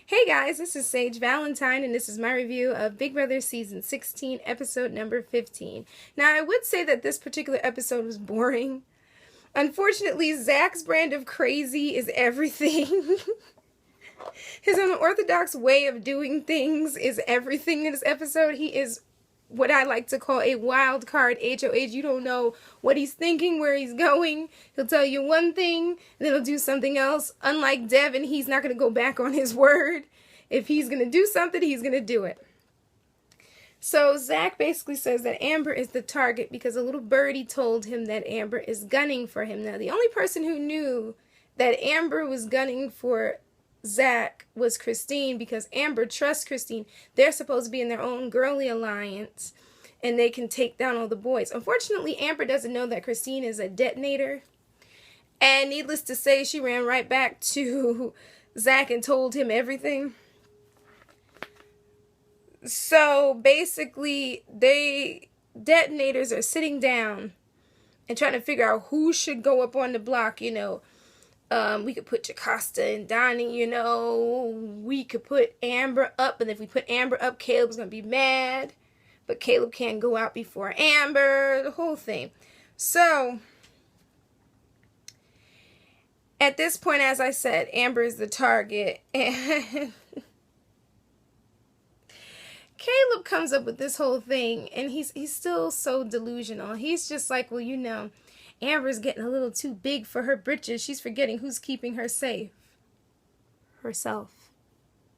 Hey guys, this is Sage Valentine, and this is my review of Big Brother Season 16, episode number 15. Now, I would say that this particular episode was boring. Unfortunately, Zach's brand of crazy is everything. His unorthodox way of doing things is everything in this episode. He is what I like to call a wild card HOH. You don't know what he's thinking, where he's going. He'll tell you one thing, and then he'll do something else. Unlike Devin, he's not going to go back on his word. If he's going to do something, he's going to do it. So Zach basically says that Amber is the target because a little birdie told him that Amber is gunning for him. Now, the only person who knew that Amber was gunning for Zach was Christine, because Amber trusts Christine. They're supposed to be in their own girly alliance and they can take down all the boys. Unfortunately, Amber doesn't know that Christine is a detonator, and needless to say, she ran right back to Zach and told him everything. So basically, detonators are sitting down and trying to figure out who should go up on the block. We could put Jocasta and Donnie, we could put Amber up, and if we put Amber up, Caleb's going to be mad, but Caleb can't go out before Amber, the whole thing. So, at this point, as I said, Amber is the target, and Caleb comes up with this whole thing, and he's still so delusional. He's just like, well, Amber's getting a little too big for her britches. She's forgetting who's keeping her safe. Herself.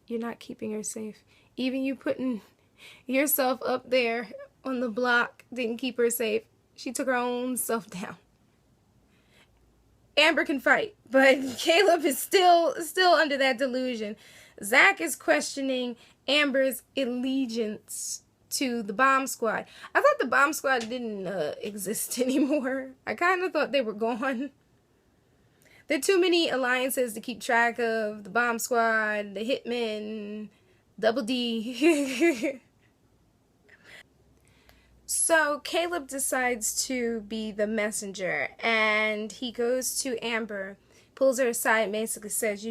You're not keeping her safe. Even you putting yourself up there on the block didn't keep her safe. She took her own self down. Amber can fight, but Caleb is still under that delusion. Zach is questioning Amber's allegiance to the bomb squad. I thought the bomb squad didn't exist anymore. I kind of thought they were gone. There are too many alliances to keep track of. The bomb squad, the hitmen, Double D. So Caleb decides to be the messenger, and he goes to Amber, pulls her aside, and basically says,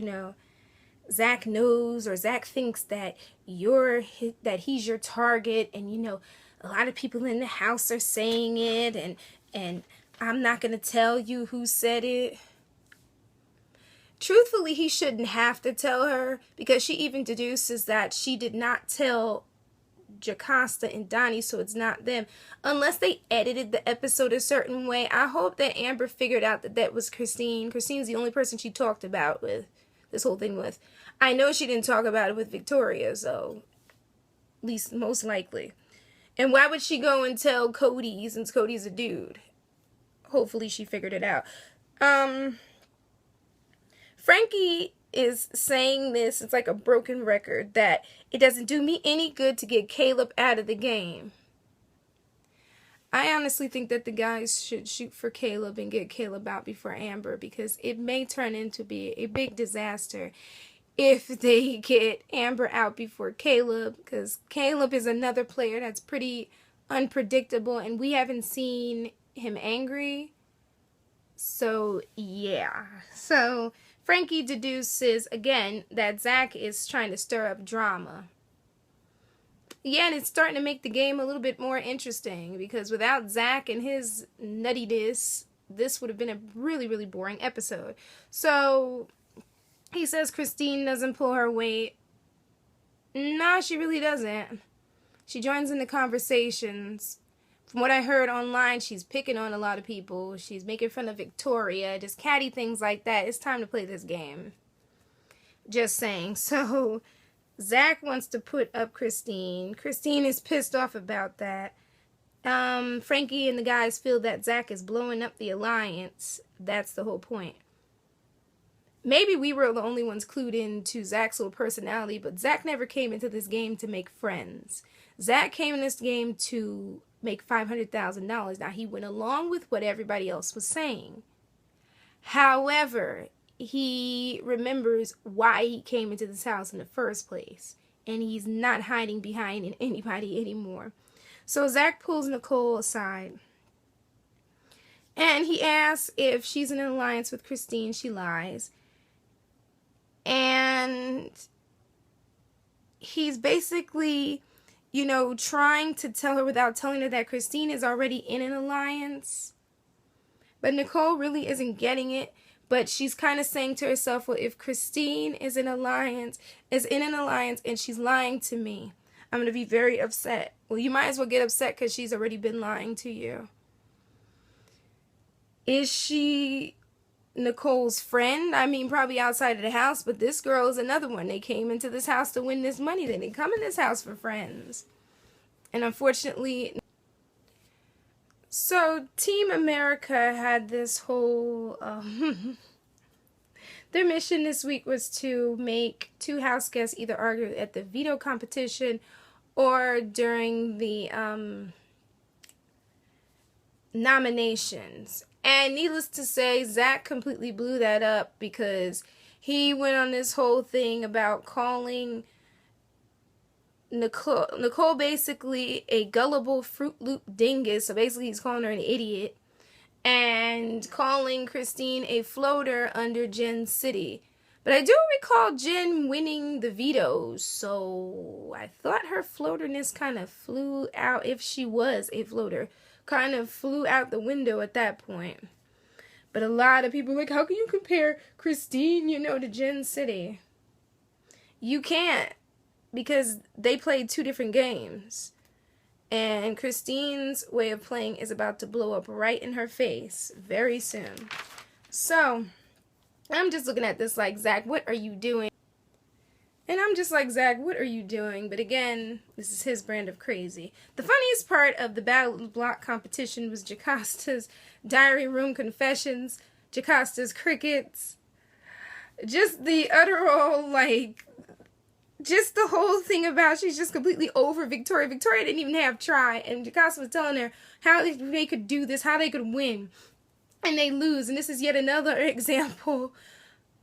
Zach knows, or Zach thinks that he's your target, and a lot of people in the house are saying it, and I'm not gonna tell you who said it. Truthfully, he shouldn't have to tell her, because she even deduces that she did not tell Jocasta and Donnie, so it's not them, unless they edited the episode a certain way. I hope that Amber figured out that was Christine. Christine's the only person she talked about with this whole thing with. I know she didn't talk about it with Victoria, so at least most likely. And why would she go and tell Cody, since Cody's a dude? Hopefully she figured it out. Frankie is saying this, it's like a broken record, that it doesn't do me any good to get Caleb out of the game. I honestly think that the guys should shoot for Caleb and get Caleb out before Amber, because it may turn into be a big disaster if they get Amber out before Caleb, because Caleb is another player that's pretty unpredictable, and we haven't seen him angry. So, yeah. So, Frankie deduces, again, that Zach is trying to stir up drama. Yeah, and it's starting to make the game a little bit more interesting, because without Zach and his nuttiness, this would have been a really, really boring episode. So, he says Christine doesn't pull her weight. Nah, she really doesn't. She joins in the conversations. From what I heard online, she's picking on a lot of people. She's making fun of Victoria, just catty things like that. It's time to play this game. Just saying. So, Zach wants to put up Christine. Christine is pissed off about that. Frankie and the guys feel that Zach is blowing up the alliance. That's the whole point. Maybe we were the only ones clued in to Zach's little personality, but Zach never came into this game to make friends. Zach came in this game to make $500,000. Now, he went along with what everybody else was saying. However, he remembers why he came into this house in the first place, and he's not hiding behind anybody anymore. So Zach pulls Nicole aside, and he asks if she's in an alliance with Christine. She lies. And he's basically, you know, trying to tell her without telling her that Christine is already in an alliance. But Nicole really isn't getting it. But she's kind of saying to herself, well, if Christine is in an alliance and she's lying to me, I'm going to be very upset. Well, you might as well get upset because she's already been lying to you. Is she Nicole's friend? I mean, probably outside of the house, but this girl is another one. They came into this house to win this money. They didn't come in this house for friends. And unfortunately, so Team America had this whole, their mission this week was to make 2 house guests either argue at the veto competition or during the nominations. And needless to say, Zach completely blew that up because he went on this whole thing about calling Nicole basically a gullible Fruit Loop dingus. So basically he's calling her an idiot. And calling Christine a floater under Jen's city. But I do recall Jen winning the vetoes. So I thought her floaterness kind of flew out, if she was a floater. Kind of flew out the window at that point. But a lot of people are like, how can you compare Christine, you know, to Jen City? You can't, because they played 2 different games. And Christine's way of playing is about to blow up right in her face very soon. So, I'm just looking at this like, Zach, what are you doing? And I'm just like, Zach, what are you doing? But again, this is his brand of crazy. The funniest part of the Battle Block competition was Jacosta's diary room confessions, Jacosta's crickets, just the utteral, like, just the whole thing about she's just completely over Victoria. Victoria didn't even have try, and Jacosta was telling her how they could do this, how they could win, and they lose. And this is yet another example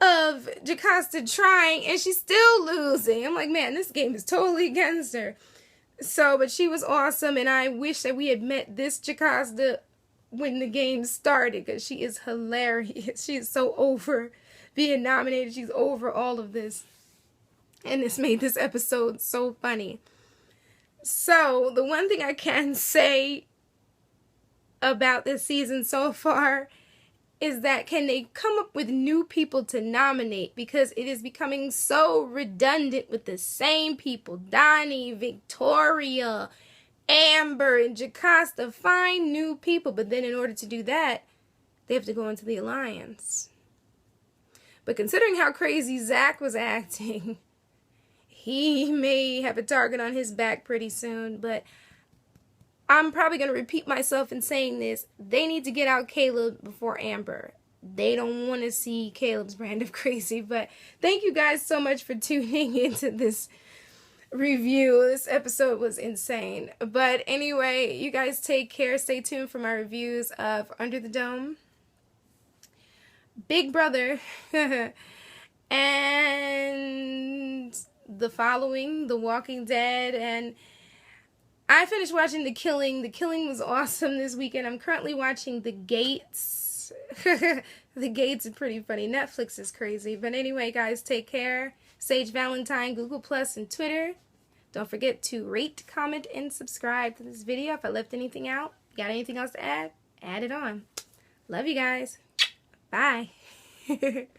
of Jacosta trying and she's still losing. I'm like, man, this game is totally against her. So, but she was awesome, and I wish that we had met this Jacosta when the game started, because she is hilarious. She is so over being nominated. She's over all of this. And this made this episode so funny. So, the one thing I can say about this season so far is that can they come up with new people to nominate, because it is becoming so redundant with the same people. Donnie, Victoria, Amber, and Jacosta. Find new people, but then in order to do that, they have to go into the alliance. But considering how crazy Zach was acting, he may have a target on his back pretty soon. But I'm probably going to repeat myself in saying this. They need to get out Caleb before Amber. They don't want to see Caleb's brand of crazy. But thank you guys so much for tuning into this review. This episode was insane. But anyway, you guys take care. Stay tuned for my reviews of Under the Dome, Big Brother, and the following, The Walking Dead. And I finished watching The Killing. The Killing was awesome this weekend. I'm currently watching The Gates. The Gates is pretty funny. Netflix is crazy. But anyway, guys, take care. Sage Valentine, Google Plus, and Twitter. Don't forget to rate, comment, and subscribe to this video. If I left anything out, got anything else to add, add it on. Love you guys. Bye.